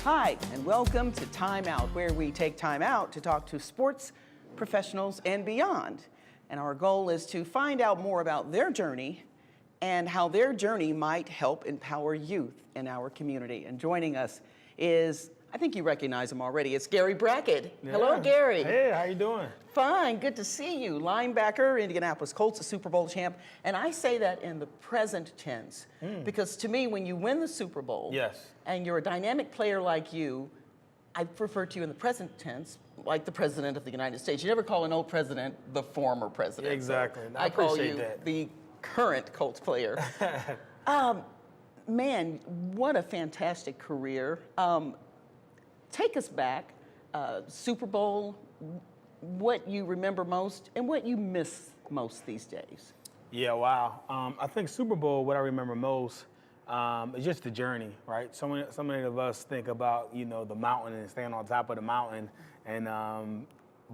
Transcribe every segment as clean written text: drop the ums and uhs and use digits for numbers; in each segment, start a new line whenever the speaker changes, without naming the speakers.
Hi, and welcome to Time Out, where we take time out to talk to sports professionals and beyond. And our goal is to find out more about their journey and how their journey might help empower youth in our community. And joining us is, I think you recognize him already, it's Gary Brackett.
Yeah.
Hello, Gary.
Hey, how you doing?
Fine, good to see you. Linebacker, Indianapolis Colts, a Super Bowl champ. And I say that in the present tense because to me, when you win the Super Bowl,
Yes.
and you're a dynamic player like you, I refer to you in the present tense, like the President of the United States. You never call an old president the former president.
Exactly.
So
I
call
appreciate
you
that.
the current Colts player. Man, what a fantastic career. Take us back, Super Bowl, what you remember most and what you miss most these days.
Yeah, wow. I think Super Bowl, what I remember most is just the journey, right? So many of us think about, you know, the mountain and staying on top of the mountain. And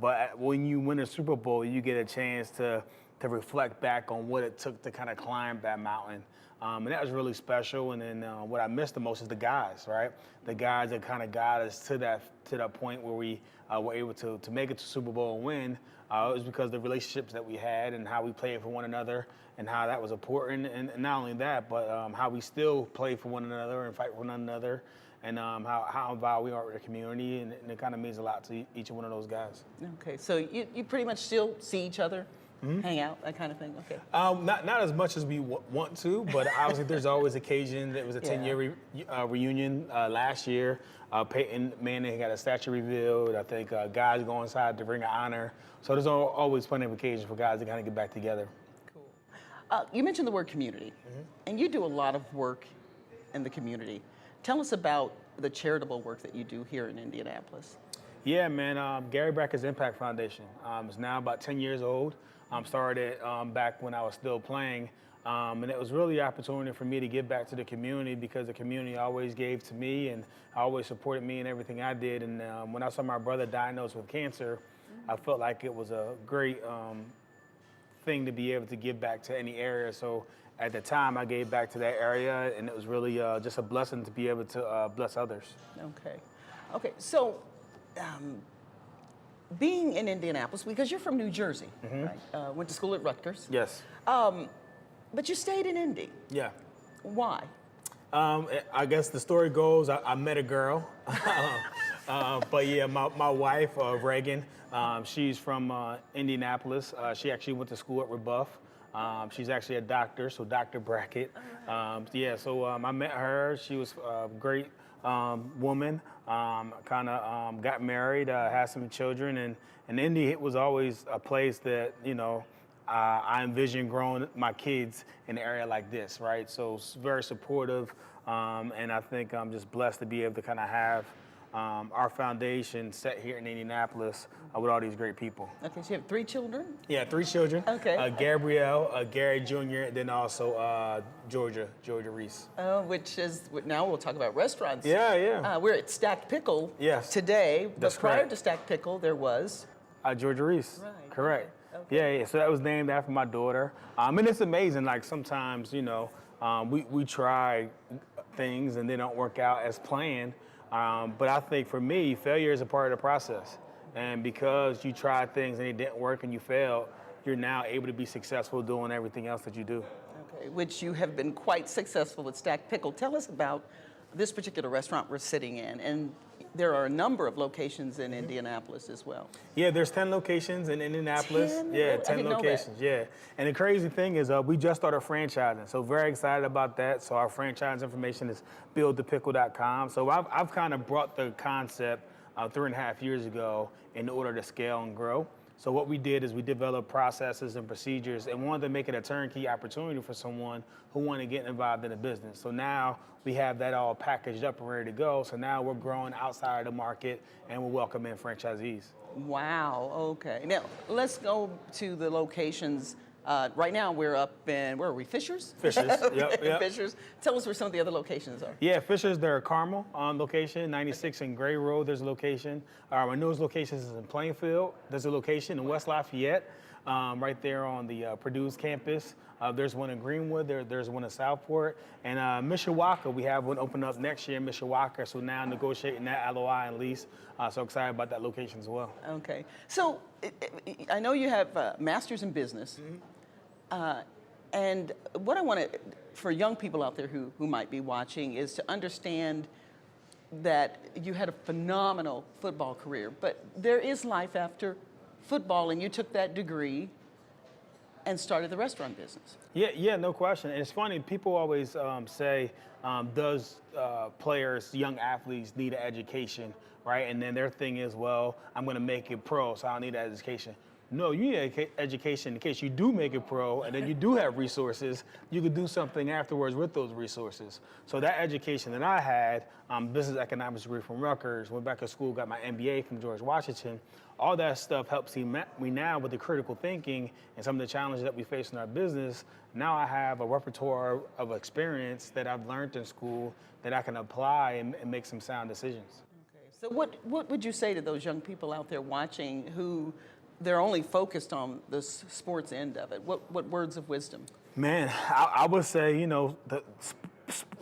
but when you win a Super Bowl, you get a chance to reflect back on what it took to kind of climb that mountain. And that was really special. And then what I missed the most is the guys, right? The guys that kind of got us to that point where we were able to make it to Super Bowl and win. It was because of the relationships that we had and how we played for one another and how that was important. And not only that, but how we still play for one another and fight for one another, and how involved we are with the community. And it kind of means a lot to each one of those guys.
Okay, so you pretty much still see each other? Hang out, that kind of thing. Okay.
Not as much as we want to, but obviously there's always occasion. There was a 10-year reunion last year. Peyton Manning got a statue revealed. I think guys go inside the Ring of Honor. So there's always plenty of occasions for guys to kind of get back together.
Cool. You mentioned the word community, and you do a lot of work in the community. Tell us about the charitable work that you do here in Indianapolis.
Yeah, man. Gary Brackett's Impact Foundation is now about 10 years old. Started back when I was still playing, and it was really an opportunity for me to give back to the community because the community always gave to me and always supported me in everything I did. And when I saw my brother diagnosed with cancer, I felt like it was a great thing to be able to give back to any area. So at the time, I gave back to that area, and it was really just a blessing to be able to bless others.
Okay. So. Being in Indianapolis, because you're from New Jersey, right? Went to school at Rutgers.
Yes.
But you stayed in Indy.
Yeah.
Why?
I guess the story goes, I met a girl. But yeah, my wife, Reagan, she's from Indianapolis. She actually went to school at Rebuff. She's actually a doctor, so Dr. Brackett. So I met her. She was a great woman. Got married, had some children, and Indy was always a place that, you know, I envisioned growing my kids in an area like this, right? So it's very supportive, and I think I'm just blessed to be able to kind of have our foundation set here in Indianapolis with all these great people.
Okay, so you have 3 children?
Yeah, 3 children.
Okay.
Gabrielle, Gary Jr., and then also Georgia Reese.
Which is, now we'll talk about restaurants.
Yeah.
We're at Stacked Pickle today, but
That's
prior
correct.
to Stacked Pickle, there was?
Georgia Reese.
Right.
Correct.
Okay.
Yeah. So that was named after my daughter. And it's amazing, like sometimes, you know, we try things and they don't work out as planned. But I think for me, failure is a part of the process. And because you tried things and it didn't work and you failed, you're now able to be successful doing everything else that you do.
Okay, which you have been quite successful with Stacked Pickle. Tell us about this particular restaurant we're sitting in. And there are a number of locations in Indianapolis as well.
Yeah, there's 10 locations in Indianapolis.
10?
Yeah,
I
10
didn't know
locations. Yeah. And the crazy thing is we just started franchising. So very excited about that. So our franchise information is buildthepickle.com. So I've kind of brought the concept 3.5 years ago in order to scale and grow. So what we did is we developed processes and procedures and wanted to make it a turnkey opportunity for someone who wanted to get involved in the business. So now we have that all packaged up and ready to go. So now we're growing outside of the market and we're welcoming franchisees.
Wow, okay. Now, let's go to the locations. Right now we're up in, where are we, Fishers?
Fishers, yep.
Fishers. Tell us where some of the other locations are.
Yeah, Fishers, they're Carmel location, 96 in Gray Road, there's a location. Our newest location is in Plainfield, there's a location in West Lafayette. right there on the Purdue's campus. There's one in Greenwood, there's one in Southport. And Mishawaka, we have one open up next year in Mishawaka, so now negotiating that LOI and lease. So excited about that location as well.
Okay. So I know you have a master's in business. And what I want to, for young people out there who might be watching, is to understand that you had a phenomenal football career, but there is life after football, and you took that degree and started the restaurant business.
Yeah, no question. And it's funny, people always say, does players, young athletes need an education, right? And then their thing is, well, I'm going to make it pro, so I don't need an education. No, you need an education in case you do make it pro and then you do have resources, you could do something afterwards with those resources. So that education that I had, business economics degree from Rutgers, went back to school, got my MBA from George Washington, all that stuff helps me now with the critical thinking and some of the challenges that we face in our business. Now I have a repertoire of experience that I've learned in school that I can apply and make some sound decisions.
Okay. So what would you say to those young people out there watching who they're only focused on the sports end of it? What words of wisdom?
Man, I would say,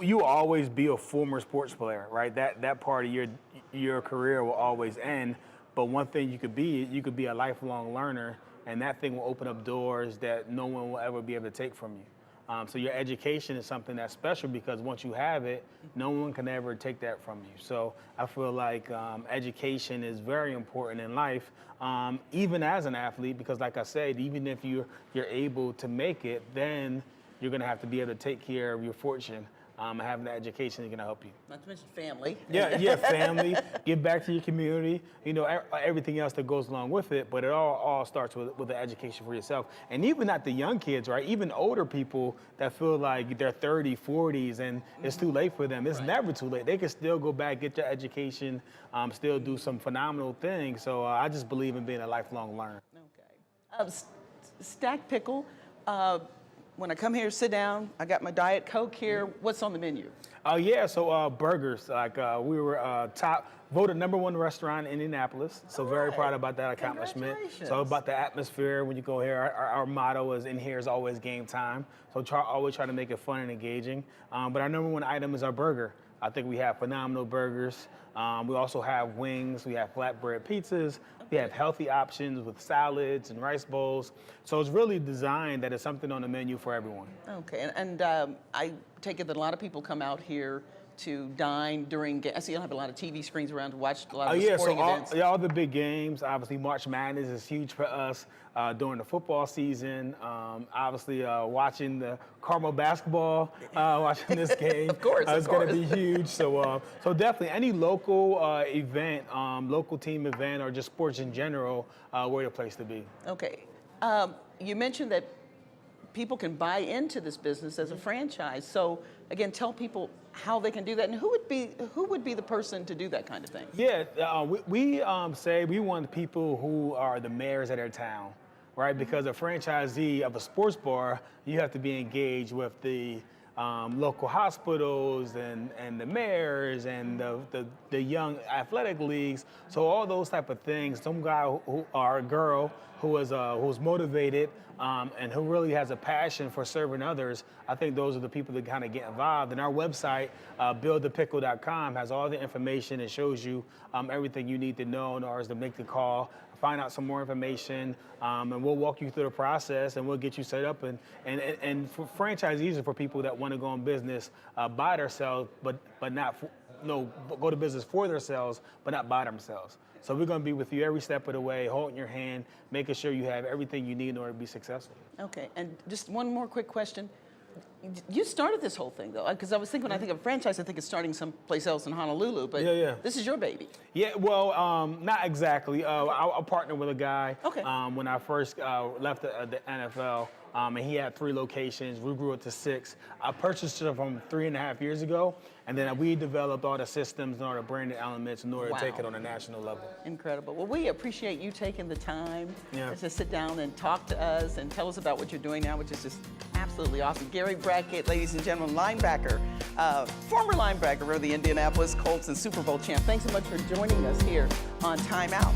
you always be a former sports player, right? That part of your career will always end. But one thing you could be a lifelong learner, and that thing will open up doors that no one will ever be able to take from you. So your education is something that's special because once you have it, no one can ever take that from you. So I feel like education is very important in life, even as an athlete, because like I said, even if you're able to make it, then you're gonna have to be able to take care of your fortune. Having the education is going to help you.
Not to mention family.
Yeah, family. Give back to your community. Everything else that goes along with it. But it all starts with the education for yourself. And even not the young kids, right? Even older people that feel like they're 30s, 40s, and it's too late for them. It's never too late. They can still go back, get their education, still do some phenomenal things. So I just believe in being a lifelong learner.
Okay. Stack Pickle. When I come here, sit down, I got my Diet Coke here. What's on the menu?
So burgers. We were voted #1 restaurant in Indianapolis. So very proud about that accomplishment. So about the atmosphere when you go here. Our motto is in here is always game time. So always try to make it fun and engaging. But our #1 item is our burger. I think we have phenomenal burgers. We also have wings. We have flatbread pizzas. We have healthy options with salads and rice bowls. So it's really designed that it's something on the menu for everyone.
Okay, and I take it that a lot of people come out here to dine during games. I see you have a lot of TV screens around to watch a lot of the sporting events.
All the big games. Obviously, March Madness is huge for us during the football season. Obviously, watching the Carmel basketball, watching this game.
Of course,
it's going to be huge. So definitely any local event, local team event, or just sports in general, we're the place to be.
Okay. You mentioned that people can buy into this business as a franchise. So again, tell people how they can do that, and who would be the person to do that kind of thing?
Yeah, we say we want people who are the mayors of their town, right? Because a franchisee of a sports bar, you have to be engaged with the local hospitals and the mayors and the young athletic leagues. So all those type of things. Some guy or a girl who's motivated and who really has a passion for serving others. I think those are the people that kind of get involved. And our website, buildthepickle.com, has all the information. It shows you everything you need to know in order to make the call, find out some more information, and we'll walk you through the process and we'll get you set up. And for franchisees are for people that want to go in business by themselves, but not go to business for themselves, but not by themselves. So we're going to be with you every step of the way, holding your hand, making sure you have everything you need in order to be successful.
Okay, and just one more quick question. You started this whole thing, though, because I was thinking when I think of franchise, I think it's starting someplace else in Honolulu, but this is your baby.
Yeah, well, not exactly. I partnered with a guy when I first left the NFL, and he had 3 locations. We grew it to 6. I purchased it from 3.5 years ago, and then we developed all the systems and all the branding elements in order to take it on a national level.
Incredible. Well, we appreciate you taking the time to sit down and talk to us and tell us about what you're doing now, which is just absolutely awesome. Gary Brackett, ladies and gentlemen, linebacker, former linebacker of the Indianapolis Colts and Super Bowl champ. Thanks so much for joining us here on Time Out.